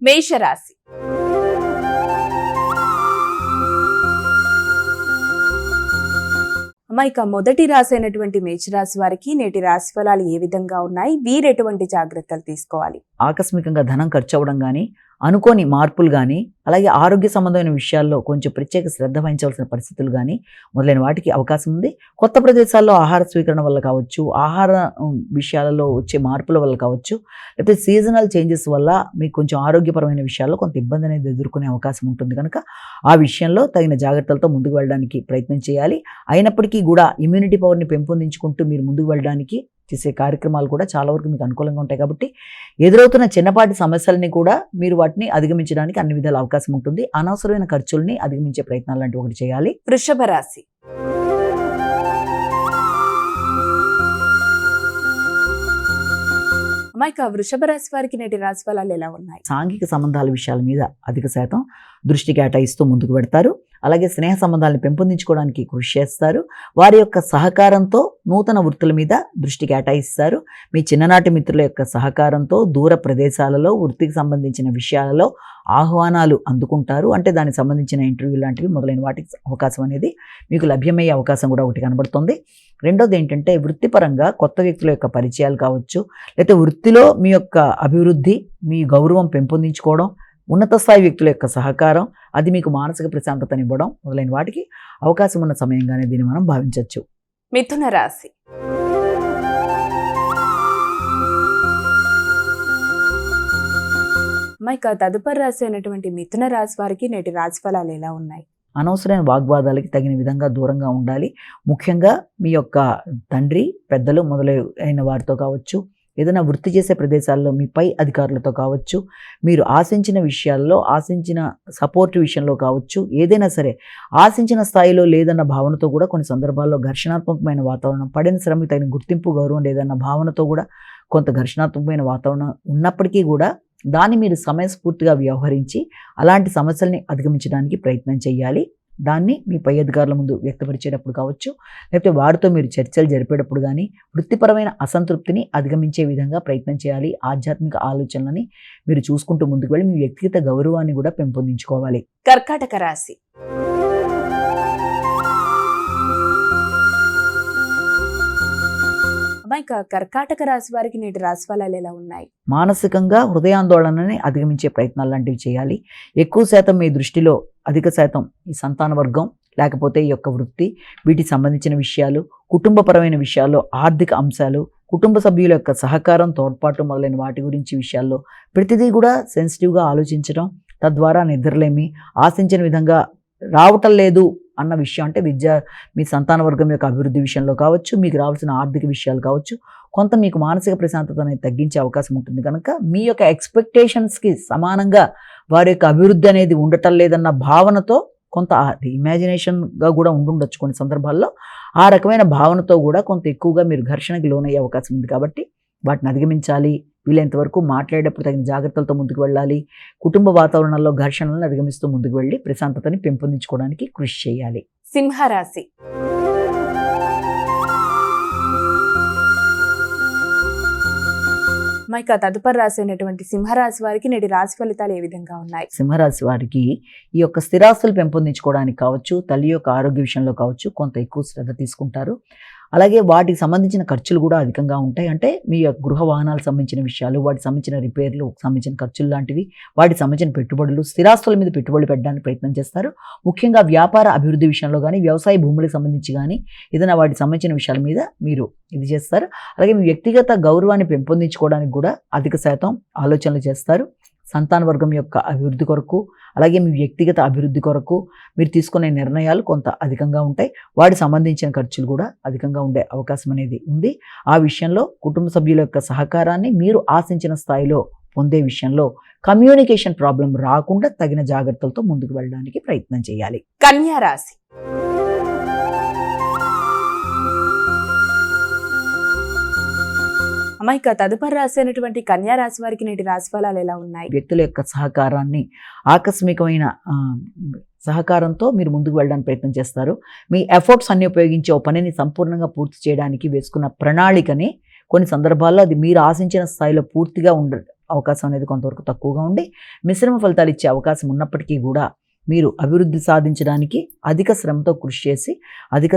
మేషరాశి. ఇక మొదటి రాశి అయినటువంటి మేషరాశి వారికి నేటి రాశి ఫలాలు ఏ విధంగా ఉన్నాయి, వీరు ఎటువంటి జాగ్రత్తలు తీసుకోవాలి? ఆకస్మికంగా ధనం ఖర్చు అవ్వడం కానీ, అనుకోని మార్పులు కానీ, అలాగే ఆరోగ్య సంబంధమైన విషయాల్లో కొంచెం ప్రత్యేక శ్రద్ధ వహించవలసిన పరిస్థితులు కానీ మొదలైన వాటికి అవకాశం ఉంది. కొత్త ప్రదేశాల్లో ఆహార స్వీకరణ వల్ల కావచ్చు, ఆహార విషయాలలో వచ్చే మార్పుల వల్ల కావచ్చు, లేకపోతే సీజనల్ చేంజెస్ వల్ల మీకు కొంచెం ఆరోగ్యపరమైన విషయాల్లో కొంత ఇబ్బంది అనేది ఎదుర్కొనే అవకాశం ఉంటుంది కనుక ఆ విషయంలో తగిన జాగ్రత్తలతో ముందుకు వెళ్ళడానికి ప్రయత్నం చేయాలి. అయినప్పటికీ కూడా ఇమ్యూనిటీ పవర్ని పెంపొందించుకుంటూ మీరు ముందుకు వెళ్ళడానికి చేసే కార్యక్రమాలు కూడా చాలా వరకు మీకు అనుకూలంగా ఉంటాయి. కాబట్టి ఎదురవుతున్న చిన్నపాటి సమస్యలని కూడా మీరు వాటిని అధిగమించడానికి అన్ని విధాల అవకాశం ఉంటుంది. అనవసరమైన ఖర్చుల్ని అధిగమించే ప్రయత్నాలు లాంటివి ఒకటి చేయాలి. వృషభ రాశి. ఇక వృషభ రాశి వారికి నేటి రాశి ఫలాలు ఎలా ఉన్నాయి? సాంఘిక సంబంధాల విషయాల మీద అధిక శాతం దృష్టి కేటాయిస్తూ ముందుకు పెడతారు. అలాగే స్నేహ సంబంధాలను పెంపొందించుకోవడానికి కృషి చేస్తారు. వారి యొక్క సహకారంతో నూతన వృత్తుల మీద దృష్టి కేటాయిస్తారు. మీ చిన్ననాటి మిత్రుల యొక్క సహకారంతో దూర ప్రదేశాలలో వృత్తికి సంబంధించిన విషయాలలో ఆహ్వానాలు అందుకుంటారు. అంటే దానికి సంబంధించిన ఇంటర్వ్యూ లాంటివి మొదలైన వాటికి అవకాశం అనేది మీకు లభ్యమయ్యే అవకాశం కూడా ఒకటి కనబడుతుంది. రెండోది ఏంటంటే వృత్తిపరంగా కొత్త వ్యక్తుల యొక్క పరిచయాలు కావచ్చు, లేకపోతే వృత్తిలో మీ యొక్క అభివృద్ధి, మీ గౌరవం పెంపొందించుకోవడం, ఉన్నత స్థాయి వ్యక్తుల యొక్క సహకారం, అది మీకు మానసిక ప్రశాంతతనివ్వడం మొదలైన వాటికి అవకాశం ఉన్న సమయంగానే దీన్ని మనం భావించవచ్చు. మిథున రాశి. ఇక తదుపరి రాశి అయినటువంటి మిథున రాశి వారికి నేటి రాశి ఫలాలు ఎలా ఉన్నాయి? అనవసరమైన వాగ్వాదాలకి తగిన విధంగా దూరంగా ఉండాలి. ముఖ్యంగా మీ యొక్క తండ్రి, పెద్దలు మొదలైన వారితో కావచ్చు, ఏదైనా వృత్తి చేసే ప్రదేశాల్లో మీ పై అధికారులతో కావచ్చు, మీరు ఆశించిన విషయాల్లో, ఆశించిన సపోర్ట్ విషయంలో కావచ్చు, ఏదైనా సరే ఆశించిన స్థాయిలో లేదన్న భావనతో కూడా కొన్ని సందర్భాల్లో ఘర్షణాత్మకమైన వాతావరణం, పడిన శ్రమకి తగిన గుర్తింపు, గౌరవం లేదన్న భావనతో కూడా కొంత ఘర్షణాత్మకమైన వాతావరణం ఉన్నప్పటికీ కూడా దాన్ని మీరు సమయస్ఫూర్తిగా వ్యవహరించి అలాంటి సమస్యల్ని అధిగమించడానికి ప్రయత్నం చేయాలి. దాన్ని మీ పై అధికారుల ముందు వ్యక్తపరిచేటప్పుడు కావచ్చు, లేకపోతే వారితో మీరు చర్చలు జరిపేటప్పుడు కానీ వృత్తిపరమైన అసంతృప్తిని అధిగమించే విధంగా ప్రయత్నం చేయాలి. ఆధ్యాత్మిక ఆలోచనలని మీరు చూసుకుంటూ ముందుకు వెళ్ళి మీ వ్యక్తిగత గౌరవాన్ని కూడా పెంపొందించుకోవాలి. కర్కాటక రాశి. ఇక కర్కాటక రాశి వారికి నేటి రాశి ఫలాలు ఎలా ఉన్నాయి? మానసికంగా హృదయాందోళనని అధిగమించే ప్రయత్నాలు లాంటివి చేయాలి. ఎక్కువ శాతం మీ దృష్టిలో అధిక శాతం ఈ సంతాన వర్గం, లేకపోతే ఈ యొక్క వృత్తి, వీటికి సంబంధించిన విషయాలు, కుటుంబపరమైన విషయాల్లో ఆర్థిక అంశాలు, కుటుంబ సభ్యుల యొక్క సహకారం, తోడ్పాటు మొదలైన వాటి గురించి విషయాల్లో ప్రతిదీ కూడా సెన్సిటివ్గా ఆలోచించడం, తద్వారా నిద్రలేమి, ఆశించిన విధంగా రావటం లేదు అన్న విషయం, అంటే మీ సంతాన వర్గం యొక్క అభివృద్ధి విషయంలో కావచ్చు, మీకు రావాల్సిన ఆర్థిక విషయాలు కావచ్చు, కొంత మీకు మానసిక ప్రశాంతత అనేది తగ్గించే అవకాశం ఉంటుంది. కనుక మీ యొక్క ఎక్స్పెక్టేషన్స్కి సమానంగా వారి యొక్క అభివృద్ధి అనేది ఉండటం లేదన్న భావనతో కొంత ఇమాజినేషన్గా కూడా ఉండుండొచ్చు కొన్ని సందర్భాల్లో. ఆ రకమైన భావనతో కూడా కొంత ఎక్కువగా మీరు ఘర్షణకి లోనయ్యే అవకాశం ఉంది. కాబట్టి వాటిని అధిగమించాలి. వీలైనంత వరకు మాట్లాడేటప్పుడు తగిన జాగ్రత్తలతో ముందుకు వెళ్ళాలి. కుటుంబ వాతావరణంలో ఘర్షణలను అధిగమిస్తూ ముందుకు వెళ్ళి ప్రశాంతతని పెంపొందించుకోవడానికి కృషి చేయాలి. సింహరాశి. ఇక తదుపరి రాశి అయినటువంటి సింహరాశి వారికి నేటి రాశి ఫలితాలు ఏ విధంగా ఉన్నాయి? సింహరాశి వారికి ఈ యొక్క స్థిరాస్తులు పెంపొందించుకోవడానికి కావచ్చు, తల్లి యొక్క ఆరోగ్య విషయంలో కావచ్చు కొంత ఎక్కువ శ్రద్ధ తీసుకుంటారు. అలాగే వాటికి సంబంధించిన ఖర్చులు కూడా అధికంగా ఉంటాయి. అంటే మీ యొక్క గృహ వాహనాలకు సంబంధించిన విషయాలు, వాటికి సంబంధించిన రిపేర్లు సంబంధించిన ఖర్చులు లాంటివి, వాటికి సంబంధించిన పెట్టుబడులు, స్థిరాస్తుల మీద పెట్టుబడులు పెట్టడానికి ప్రయత్నం చేస్తారు. ముఖ్యంగా వ్యాపార అభివృద్ధి విషయంలో కానీ, వ్యవసాయ భూములకు సంబంధించి కానీ ఏదైనా వాటికి సంబంధించిన విషయాల మీద మీరు ఇది చేస్తారు. అలాగే మీ వ్యక్తిగత గౌరవాన్ని పెంపొందించుకోవడానికి కూడా అధిక శాతం ఆలోచనలు చేస్తారు. సంతాన వర్గం యొక్క అభివృద్ధి కొరకు, అలాగే మీ వ్యక్తిగత అభివృద్ధి కొరకు మీరు తీసుకునే నిర్ణయాలు కొంత అధికంగా ఉంటాయి. వాటికి సంబంధించిన ఖర్చులు కూడా అధికంగా ఉండే అవకాశం అనేది ఉంది. ఆ విషయంలో కుటుంబ సభ్యుల యొక్క సహకారాన్ని మీరు ఆశించిన స్థాయిలో పొందే విషయంలో కమ్యూనికేషన్ ప్రాబ్లం రాకుండా తగిన జాగ్రత్తలతో ముందుకు వెళ్ళడానికి ప్రయత్నం చేయాలి. కన్యా రాశి. ఇక తదుపరి రాశి అయినటువంటి కన్యా రాశి వారికి నేటి రాశి ఫలాలు ఎలా ఉన్నాయి? వ్యక్తుల యొక్క సహకారాన్ని, ఆకస్మికమైన సహకారంతో మీరు ముందుకు వెళ్ళడానికి ప్రయత్నం చేస్తారు. మీ ఎఫర్ట్స్ అన్ని ఉపయోగించి ఒక పనిని సంపూర్ణంగా పూర్తి చేయడానికి వేసుకున్న ప్రణాళికని కొన్ని సందర్భాల్లో అది మీరు ఆశించిన స్థాయిలో పూర్తిగా అవకాశం అనేది కొంతవరకు తక్కువగా ఉండి మిశ్రమ ఫలితాలు ఇచ్చే అవకాశం ఉన్నప్పటికీ కూడా మీరు అభివృద్ధి సాధించడానికి అధిక శ్రమతో కృషి చేసి అధిక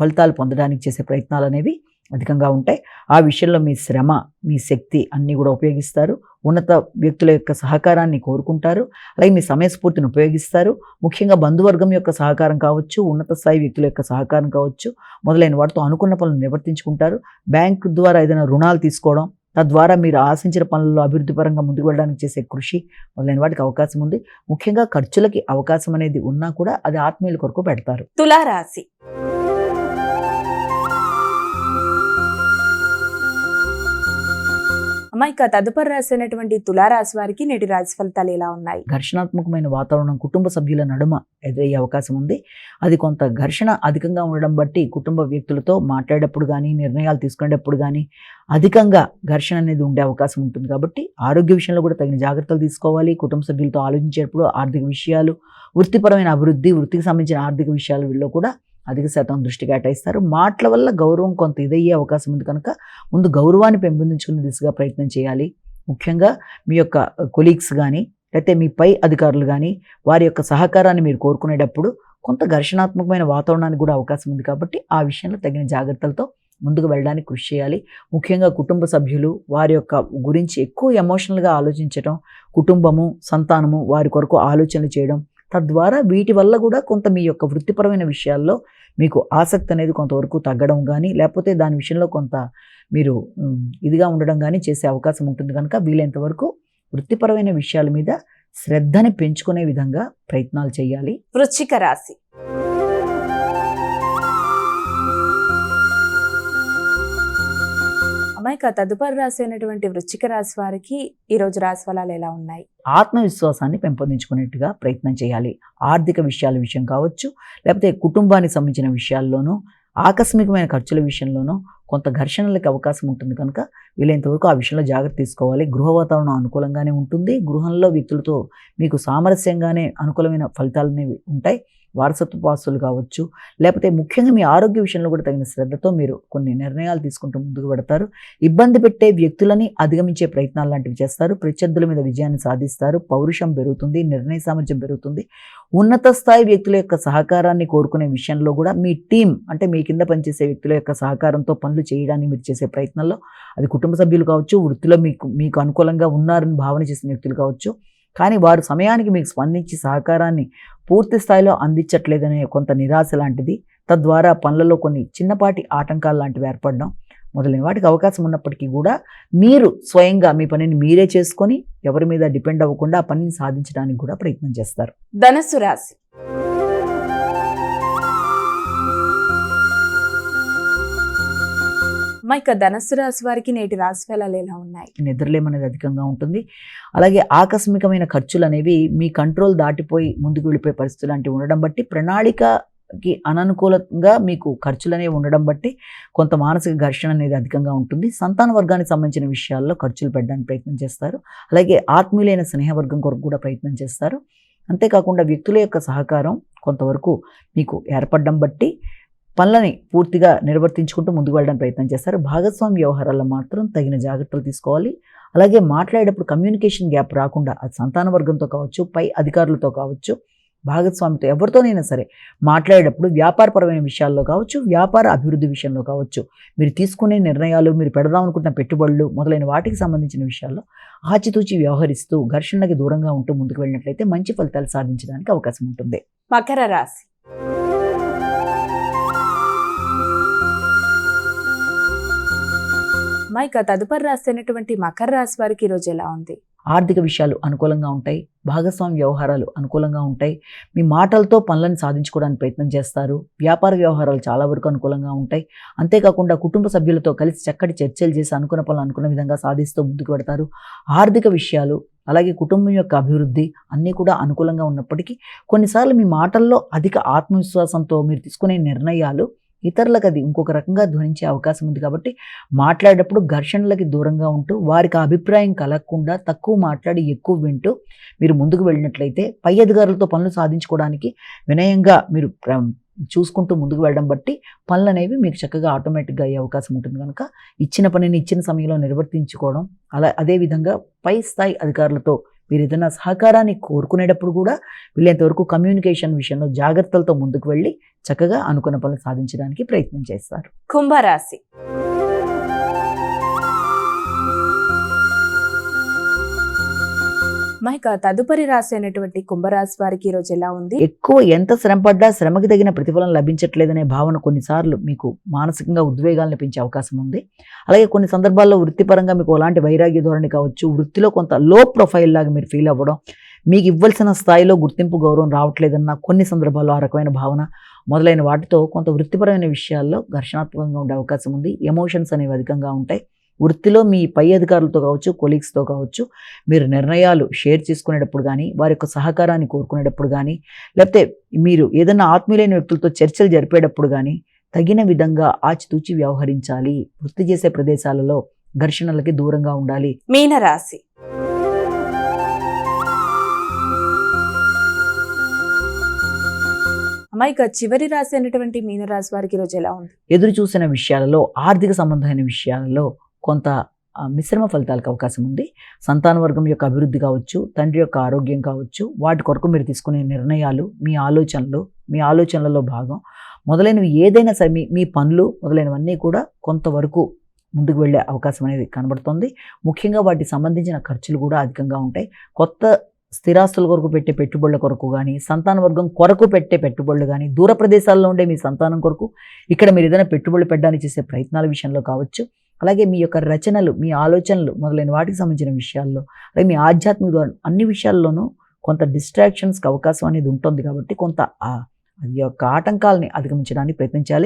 ఫలితాలు పొందడానికి చేసే ప్రయత్నాలు అనేవి అధికంగా ఉంటాయి. ఆ విషయంలో మీ శ్రమ, మీ శక్తి అన్నీ కూడా ఉపయోగిస్తారు. ఉన్నత వ్యక్తుల యొక్క సహకారాన్ని కోరుకుంటారు. అలాగే మీ సమయస్ఫూర్తిని ఉపయోగిస్తారు. ముఖ్యంగా బంధువర్గం యొక్క సహకారం కావచ్చు, ఉన్నత స్థాయి వ్యక్తుల యొక్క సహకారం కావచ్చు, మొదలైన వాటితో అనుకున్న పనులు నిర్వర్తించుకుంటారు. బ్యాంకు ద్వారా ఏదైనా రుణాలు తీసుకోవడం, తద్వారా మీరు ఆశించిన పనుల్లో అభివృద్ధి పరంగా ముందుకు వెళ్ళడానికి చేసే కృషి మొదలైన వాటికి అవకాశం ఉంది. ముఖ్యంగా ఖర్చులకి అవకాశం అనేది ఉన్నా కూడా అది ఆత్మీయుల కొరకు పెడతారు. తులారాశి. అమ్మ, ఇక తదుపరి రాశి అయినటువంటి తులారాశి వారికి నేటి రాశి ఫలితాలు ఎలా ఉన్నాయి? ఘర్షణాత్మకమైన వాతావరణం కుటుంబ సభ్యుల నడుమ ఎదురయ్యే అవకాశం ఉంది. అది కొంత ఘర్షణ అధికంగా ఉండడం బట్టి కుటుంబ వ్యక్తులతో మాట్లాడేటప్పుడు కానీ, నిర్ణయాలు తీసుకునేటప్పుడు కానీ అధికంగా ఘర్షణ అనేది ఉండే అవకాశం ఉంటుంది. కాబట్టి ఆరోగ్య విషయంలో కూడా తగిన జాగ్రత్తలు తీసుకోవాలి. కుటుంబ సభ్యులతో ఆలోచించేటప్పుడు ఆర్థిక విషయాలు, వృత్తిపరమైన అభివృద్ధి, వృత్తికి సంబంధించిన ఆర్థిక విషయాలలో కూడా అధిక శాతం దృష్టి కేటాయిస్తారు. మాటల వల్ల గౌరవం కొంత ఇదయ్యే అవకాశం ఉంది కనుక ముందు గౌరవాన్ని పెంపొందించుకునే దిశగా ప్రయత్నం చేయాలి. ముఖ్యంగా మీ యొక్క కొలీగ్స్ కానీ, లేకపోతే మీ పై అధికారులు కానీ వారి యొక్క సహకారాన్ని మీరు కోరుకునేటప్పుడు కొంత ఘర్షణాత్మకమైన వాతావరణానికి కూడా అవకాశం ఉంది. కాబట్టి ఆ విషయంలో తగిన జాగ్రత్తలతో ముందుకు వెళ్ళడానికి కృషి చేయాలి. ముఖ్యంగా కుటుంబ సభ్యులు వారి యొక్క గురించి ఎక్కువ ఎమోషనల్గా ఆలోచించడం, కుటుంబము, సంతానము వారి కొరకు ఆలోచనలు చేయడం, తద్వారా వీటి వల్ల కూడా కొంత మీ యొక్క వృత్తిపరమైన విషయాల్లో మీకు ఆసక్తి అనేది కొంతవరకు తగ్గడం కానీ, లేకపోతే దాని విషయంలో కొంత మీరు ఇదిగా ఉండడం కానీ చేసే అవకాశం ఉంటుంది. కనుక వీలైనంత వరకు వృత్తిపరమైన విషయాల మీద శ్రద్ధని పెంచుకునే విధంగా ప్రయత్నాలు చేయాలి. వృశ్చిక రాశి. అమ్మాయిక తదుపరి రాశి అయినటువంటి వృశ్చిక రాశి వారికి ఈ రోజు రాశి ఫలాలు ఎలా ఉన్నాయి? ఆత్మవిశ్వాసాన్ని పెంపొందించుకునేట్టుగా ప్రయత్నం చేయాలి. ఆర్థిక విషయాల విషయం కావచ్చు, లేకపోతే కుటుంబానికి సంబంధించిన విషయాల్లోనూ, ఆకస్మికమైన ఖర్చుల విషయంలోనూ కొంత ఘర్షణలకు అవకాశం ఉంటుంది. కనుక వీలైనంత వరకు ఆ విషయంలో జాగ్రత్త తీసుకోవాలి. గృహ వాతావరణం అనుకూలంగానే ఉంటుంది. గృహంలో వ్యక్తులతో మీకు సామరస్యంగానే అనుకూలమైన ఫలితాలు అనేవి ఉంటాయి. వారసత్వ ఆస్తులు కావచ్చు, లేకపోతే ముఖ్యంగా మీ ఆరోగ్య విషయంలో కూడా తగిన శ్రద్ధతో మీరు కొన్ని నిర్ణయాలు తీసుకుంటూ ముందుకు పెడతారు. ఇబ్బంది పెట్టే వ్యక్తులని అధిగమించే ప్రయత్నాలు లాంటివి చేస్తారు. ప్రత్యర్థుల మీద విజయాన్ని సాధిస్తారు. పౌరుషం పెరుగుతుంది, నిర్ణయ సామర్థ్యం పెరుగుతుంది. ఉన్నత స్థాయి వ్యక్తుల యొక్క సహకారాన్ని కోరుకునే విషయంలో కూడా మీ టీం, అంటే మీ కింద పనిచేసే వ్యక్తుల యొక్క సహకారంతో పనులు చేయడానికి మీరు చేసే ప్రయత్నంలో అది కుటుంబ సభ్యులు కావచ్చు, వృత్తిలో మీకు అనుకూలంగా ఉన్నారని భావన చేసిన వ్యక్తులు కావచ్చు, కానీ వారు సమయానికి మీకు స్పందించి సహకారాన్ని పూర్తి స్థాయిలో అందించట్లేదనే కొంత నిరాశ లాంటిది, తద్వారా పనులలో కొన్ని చిన్నపాటి ఆటంకాలు లాంటివి ఏర్పడడం మొదలైన వాటికి అవకాశం ఉన్నప్పటికీ కూడా మీరు స్వయంగా మీ పనిని మీరే చేసుకొని ఎవరి మీద డిపెండ్ అవ్వకుండా ఆ పనిని సాధించడానికి కూడా ప్రయత్నం చేస్తారు. ధనుస్సు రాశి. ఇక ధనుస్సు రాశి వారికి నేటి రాశి ఫలాలు ఎలా ఉన్నాయి? నిద్రలేం అనేది అధికంగా ఉంటుంది. అలాగే ఆకస్మికమైన ఖర్చులు అనేవి మీ కంట్రోల్ దాటిపోయి ముందుకు వెళ్ళిపోయే పరిస్థితులు లాంటివి ఉండడం బట్టి, ప్రణాళికకి అననుకూలంగా మీకు ఖర్చులు అనేవి ఉండడం బట్టి కొంత మానసిక ఘర్షణ అనేది అధికంగా ఉంటుంది. సంతాన వర్గానికి సంబంధించిన విషయాల్లో ఖర్చులు పెట్టడానికి ప్రయత్నం చేస్తారు. అలాగే ఆత్మీయులైన స్నేహవర్గం కొరకు కూడా ప్రయత్నం చేస్తారు. అంతేకాకుండా వ్యక్తుల యొక్క సహకారం కొంతవరకు మీకు ఏర్పడడం బట్టి పనులని పూర్తిగా నిర్వర్తించుకుంటూ ముందుకు వెళ్ళడానికి ప్రయత్నం చేస్తారు. భాగస్వామి వ్యవహారాల్లో మాత్రం తగిన జాగ్రత్తలు తీసుకోవాలి. అలాగే మాట్లాడేటప్పుడు కమ్యూనికేషన్ గ్యాప్ రాకుండా, అది సంతాన వర్గంతో కావచ్చు, పై అధికారులతో కావచ్చు, భాగస్వామితో ఎవరితోనైనా సరే మాట్లాడేటప్పుడు వ్యాపారపరమైన విషయాల్లో కావచ్చు, వ్యాపార అభివృద్ధి విషయంలో కావచ్చు, మీరు తీసుకునే నిర్ణయాలు, మీరు పెడదాం అనుకుంటున్న పెట్టుబడులు మొదలైన వాటికి సంబంధించిన విషయాల్లో ఆచితూచి వ్యవహరిస్తూ ఘర్షణకి దూరంగా ఉంటూ ముందుకు వెళ్ళినట్లయితే మంచి ఫలితాలు సాధించడానికి అవకాశం ఉంటుంది. మకర రాశి. ఇక తదుపరి రాశి అయినటువంటి మకర రాశి వారికి ఈరోజు ఎలా ఉంది? ఆర్థిక విషయాలు అనుకూలంగా ఉంటాయి. భాగస్వామి వ్యవహారాలు అనుకూలంగా ఉంటాయి. మీ మాటలతో పనులను సాధించుకోవడానికి ప్రయత్నం చేస్తారు. వ్యాపార వ్యవహారాలు చాలా వరకు అనుకూలంగా ఉంటాయి. అంతేకాకుండా కుటుంబ సభ్యులతో కలిసి చక్కటి చర్చలు చేసి అనుకున్న పనులు అనుకున్న విధంగా సాధిస్తూ ముందుకు పెడతారు. ఆర్థిక విషయాలు, అలాగే కుటుంబం యొక్క అభివృద్ధి అన్నీ కూడా అనుకూలంగా ఉన్నప్పటికీ కొన్నిసార్లు మీ మాటల్లో అధిక ఆత్మవిశ్వాసంతో మీరు తీసుకునే నిర్ణయాలు ఇతరులకు అది ఇంకొక రకంగా ధ్వనించే అవకాశం ఉంది. కాబట్టి మాట్లాడేటప్పుడు ఘర్షణలకి దూరంగా ఉంటూ వారికి అభిప్రాయం కలగకుండా తక్కువ మాట్లాడి ఎక్కువ వింటూ మీరు ముందుకు వెళ్ళినట్లయితే పై అధికారులతో పనులు సాధించుకోవడానికి వినయంగా మీరు చూసుకుంటూ ముందుకు వెళ్ళడం బట్టి పనులు అనేవి మీకు చక్కగా ఆటోమేటిక్గా అయ్యే అవకాశం ఉంటుంది కనుక ఇచ్చిన పనిని ఇచ్చిన సమయంలో నిర్వర్తించుకోవడం, అదేవిధంగా పై స్థాయి అధికారులతో మీరు ఏదైనా సహకారాన్ని కోరుకునేటప్పుడు కూడా వీళ్ళంతవరకు కమ్యూనికేషన్ విషయంలో జాగ్రత్తలతో ముందుకు వెళ్ళి చక్కగా అనుకున్న పనులు సాధించడానికి ప్రయత్నం చేస్తారు. కుంభరాశి. మైక తదుపరి రాశి అయినటువంటి కుంభరాశి వారికి ఈ రోజు ఎలా ఉంది? ఎక్కువ ఎంత శ్రమ పడ్డా శ్రమకి తగిన ప్రతిఫలం లభించట్లేదనే భావన కొన్నిసార్లు మీకు మానసికంగా ఉద్వేగాలను పెంచే అవకాశం ఉంది. అలాగే కొన్ని సందర్భాల్లో వృత్తిపరంగా మీకు అలాంటి వైరాగ్య ధోరణి కావచ్చు, వృత్తిలో కొంత లో ప్రొఫైల్ లాగా మీరు ఫీల్ అవ్వడం, మీకు ఇవ్వాల్సిన స్థాయిలో గుర్తింపు గౌరవం రావట్లేదన్న కొన్ని సందర్భాల్లో ఆ రకమైన భావన మొదలైన వాటితో కొంత వృత్తిపరమైన విషయాల్లో ఘర్షణాత్మకంగా ఉండే అవకాశం ఉంది. ఎమోషన్స్ అనేవి అధికంగా ఉంటాయి. వృత్తిలో మీ పై అధికారులతో కావచ్చు, కొలీగ్స్తో కావచ్చు, మీరు నిర్ణయాలు షేర్ చేసుకునేటప్పుడు కానీ, వారి యొక్క సహకారాన్ని కోరుకునేటప్పుడు కానీ, లేకపోతే మీరు ఏదైనా ఆత్మీయులైన వ్యక్తులతో చర్చలు జరిపేటప్పుడు కానీ తగిన విధంగా ఆచితూచి వ్యవహరించాలి. వృత్తి చేసే ప్రదేశాలలో ఘర్షణలకి దూరంగా ఉండాలి. మీనరాశి. అమ్మాయిక చివరి రాశి అయినటువంటి మీనరాశి వారికి ఈ రోజు ఎలా ఉంది? ఎదురు చూసిన విషయాలలో, ఆర్థిక సంబంధమైన విషయాలలో కొంత మిశ్రమ ఫలితాలకు అవకాశం ఉంది. సంతాన వర్గం యొక్క అభివృద్ధి కావచ్చు, తండ్రి యొక్క ఆరోగ్యం కావచ్చు, వాటి కొరకు మీరు తీసుకునే నిర్ణయాలు, మీ ఆలోచనలలో భాగం మొదలైనవి ఏదైనా సరే మీ పనులు మొదలైనవన్నీ కూడా కొంతవరకు ముందుకు వెళ్ళే అవకాశం అనేది కనబడుతుంది. ముఖ్యంగా వాటికి సంబంధించిన ఖర్చులు కూడా అధికంగా ఉంటాయి. కొత్త స్థిరాస్తుల కొరకు పెట్టే పెట్టుబడుల కొరకు కానీ, సంతాన వర్గం కొరకు పెట్టే పెట్టుబడులు కానీ, దూర ప్రదేశాల్లో ఉండే మీ సంతానం కొరకు ఇక్కడ మీరు ఏదైనా పెట్టుబడులు పెట్టడానికి చేసే ప్రయత్నాల విషయంలో కావచ్చు, అలాగే మీ యొక్క రచనలు, మీ ఆలోచనలు మొదలైన వాటికి సంబంధించిన విషయాల్లో, అలాగే మీ ఆధ్యాత్మిక అన్ని విషయాల్లోనూ కొంత డిస్ట్రాక్షన్స్కి అవకాశం అనేది ఉంటుంది. కాబట్టి కొంత అది యొక్క ఆటంకాలని అధిగమించడానికి ప్రయత్నించాలి.